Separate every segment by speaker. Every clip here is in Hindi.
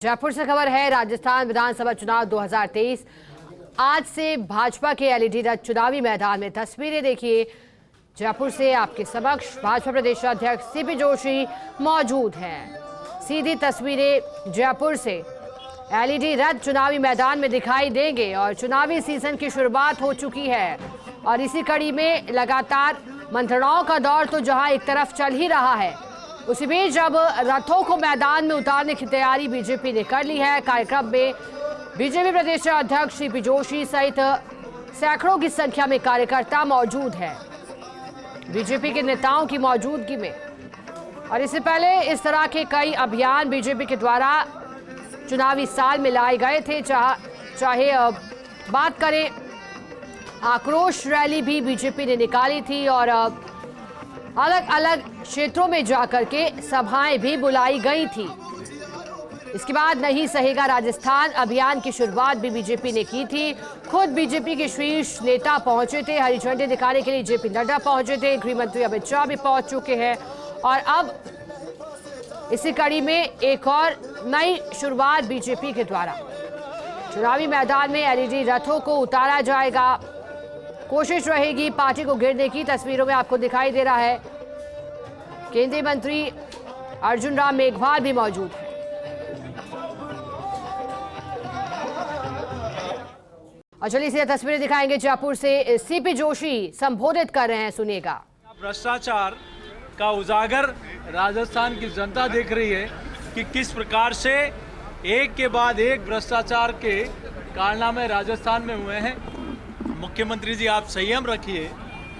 Speaker 1: जयपुर से खबर है। राजस्थान विधानसभा चुनाव 2023 आज से भाजपा के एलईडी रथ चुनावी मैदान में। तस्वीरें देखिए जयपुर से आपके समक्ष। भाजपा प्रदेश अध्यक्ष सीपी जोशी मौजूद हैं। सीधी तस्वीरें जयपुर से। एलईडी रथ चुनावी मैदान में दिखाई देंगे और चुनावी सीजन की शुरुआत हो चुकी है और इसी कड़ी में लगातार मंत्रणाओं का दौर तो जहां एक तरफ चल ही रहा है, उसी बीच जब रथों को मैदान में उतारने की तैयारी बीजेपी ने कर ली है। कार्यक्रम में बीजेपी प्रदेश अध्यक्ष सीपी जोशी सहित सैकड़ों की संख्या में कार्यकर्ता मौजूद हैं बीजेपी के नेताओं की मौजूदगी में। और इससे पहले इस तरह के कई अभियान बीजेपी के द्वारा चुनावी साल में लाए गए थे। चाहे बात करें आक्रोश रैली भी बीजेपी ने निकाली थी और अलग अलग क्षेत्रों में जाकर के सभाएं भी बुलाई गई थी। इसके बाद नहीं सहेगा राजस्थान अभियान की शुरुआत भी बीजेपी ने की थी। खुद बीजेपी के शीर्ष नेता पहुंचे थे, हरी झंडी दिखाने के लिए जेपी नड्डा पहुंचे थे, गृह मंत्री अमित शाह भी पहुंच चुके हैं और अब इसी कड़ी में एक और नई शुरुआत बीजेपी के द्वारा चुनावी मैदान में एलईडी रथों को उतारा जाएगा। कोशिश रहेगी पार्टी को घेरने की। तस्वीरों में आपको दिखाई दे रहा है केंद्रीय मंत्री अर्जुन राम मेघवाल भी मौजूद है। और चलिए इसे तस्वीरें दिखाएंगे जयपुर से। सीपी जोशी संबोधित कर रहे हैं, सुनिएगा।
Speaker 2: भ्रष्टाचार का उजागर राजस्थान की जनता देख रही है कि किस प्रकार से एक के बाद एक भ्रष्टाचार के कारनामे राजस्थान में हुए हैं। मुख्यमंत्री जी, आप संयम रखिए,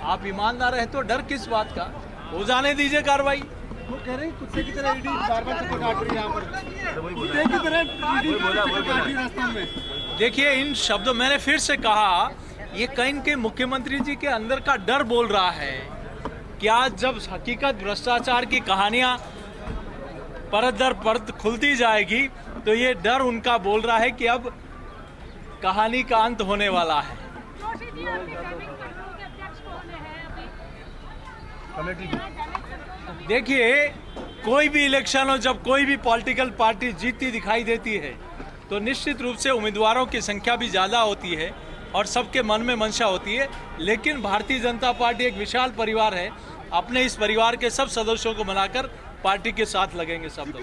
Speaker 2: आप ईमानदार हैं तो डर किस बात का, हो जाने दीजिए कार्रवाई।
Speaker 3: वो कह रहे हैं कुत्ते की तरह ईडी बार-बार चक्कर काट रही है यहाँ पर, कुत्ते की तरह ईडी चक्कर काट रही है राजस्थान में।
Speaker 2: देखिए, इन शब्दों मैंने फिर से कहा, ये कहीं के मुख्यमंत्री जी के अंदर का डर बोल रहा है। क्या जब हकीकत भ्रष्टाचार की कहानियां परत दर परत खुलती जाएगी तो ये डर उनका बोल रहा है कि अब कहानी का अंत होने वाला है। देखिए, कोई भी इलेक्शन हो, जब कोई भी पॉलिटिकल पार्टी जीतती दिखाई देती है तो निश्चित रूप से उम्मीदवारों की संख्या भी ज़्यादा होती है और सबके मन में मंशा होती है। लेकिन भारतीय जनता पार्टी एक विशाल परिवार है, अपने इस परिवार के सब सदस्यों को मनाकर पार्टी के साथ लगेंगे सब लोग।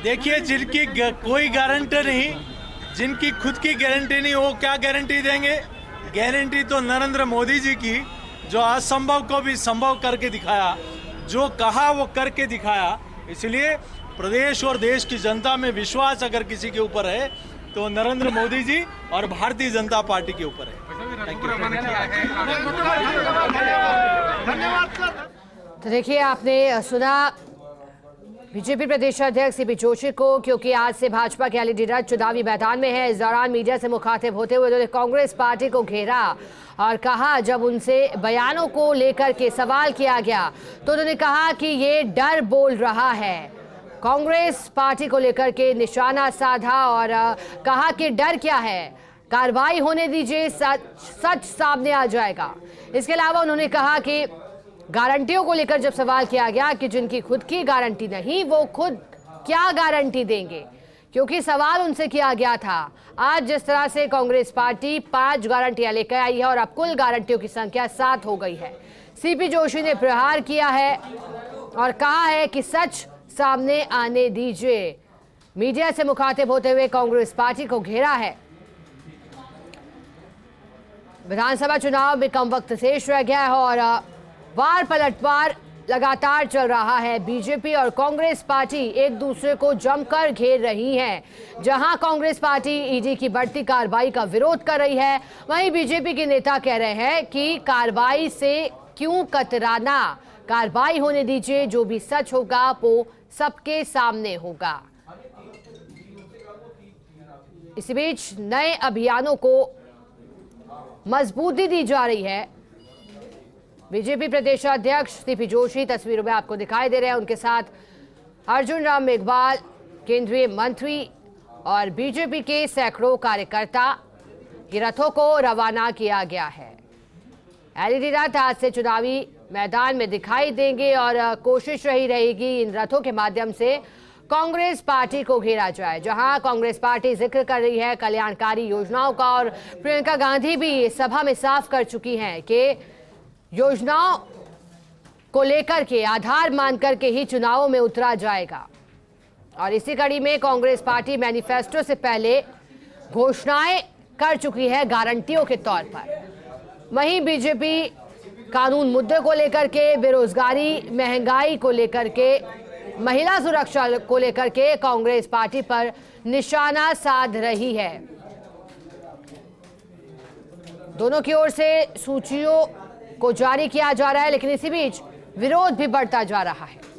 Speaker 2: देखिए, जिनकी कोई गारंटी नहीं, जिनकी खुद की गारंटी नहीं, वो क्या गारंटी देंगे? गारंटी तो नरेंद्र मोदी जी की, जो असंभव को भी संभव करके दिखाया, जो कहा वो करके दिखाया। इसलिए प्रदेश और देश की जनता में विश्वास अगर किसी के ऊपर है तो नरेंद्र मोदी जी और भारतीय जनता पार्टी के ऊपर है।
Speaker 1: तो देखिए, आपने सुना बीजेपी प्रदेश अध्यक्ष सीपी जोशी को, क्योंकि आज से भाजपा के एलईडी रथ चुनावी मैदान में है। इस दौरान मीडिया से मुखातिब होते हुए उन्होंने कांग्रेस पार्टी को घेरा और कहा, जब उनसे बयानों को लेकर के सवाल किया गया तो उन्होंने कहा कि ये डर बोल रहा है। कांग्रेस पार्टी को लेकर के निशाना साधा और कहा कि डर क्या है, कार्रवाई होने दीजिए, सच सामने आ जाएगा। इसके अलावा उन्होंने कहा कि गारंटियों को लेकर जब सवाल किया गया कि जिनकी खुद की गारंटी नहीं, वो खुद क्या गारंटी देंगे, क्योंकि सवाल उनसे किया गया था। आज जिस तरह से कांग्रेस पार्टी 5 गारंटियां लेकर आई है और अब कुल गारंटियों की संख्या 7 हो गई है। सीपी जोशी ने प्रहार किया है और कहा है कि सच सामने आने दीजिए। मीडिया से मुखातिब होते हुए कांग्रेस पार्टी को घेरा है। विधानसभा चुनाव में कम वक्त शेष रह गया है और वार पलटवार लगातार चल रहा है। बीजेपी और कांग्रेस पार्टी एक दूसरे को जमकर घेर रही हैं। जहां कांग्रेस पार्टी ईडी की बढ़ती कार्रवाई का विरोध कर रही है, वहीं बीजेपी के नेता कह रहे हैं कि कार्रवाई से क्यों कतराना, कार्रवाई होने दीजिए, जो भी सच होगा वो सबके सामने होगा। इसी बीच नए अभियानों को मजबूती दी जा रही है। बीजेपी प्रदेश अध्यक्ष सीपी जोशी तस्वीरों में आपको दिखाई दे रहे हैं, उनके साथ अर्जुन राम मेघवाल केंद्रीय मंत्री और बीजेपी के सैकड़ों कार्यकर्ता। रथों को रवाना किया गया है। एलईडी रथ आज से चुनावी मैदान में दिखाई देंगे और कोशिश रही रहेगी इन रथों के माध्यम से कांग्रेस पार्टी को घेरा जाए। जहां कांग्रेस पार्टी जिक्र कर रही है कल्याणकारी योजनाओं का और प्रियंका गांधी भी सभा में साफ कर चुकी हैं कि योजनाओं को लेकर के आधार मान करके ही चुनावों में उतरा जाएगा। और इसी कड़ी में कांग्रेस पार्टी मैनिफेस्टो से पहले घोषणाएं कर चुकी है गारंटियों के तौर पर। वहीं बीजेपी कानून मुद्दे को लेकर के, बेरोजगारी, महंगाई को लेकर के, महिला सुरक्षा को लेकर के कांग्रेस पार्टी पर निशाना साध रही है। दोनों की ओर से सूचियों को जारी किया जा रहा है, लेकिन इसी बीच विरोध भी बढ़ता जा रहा है।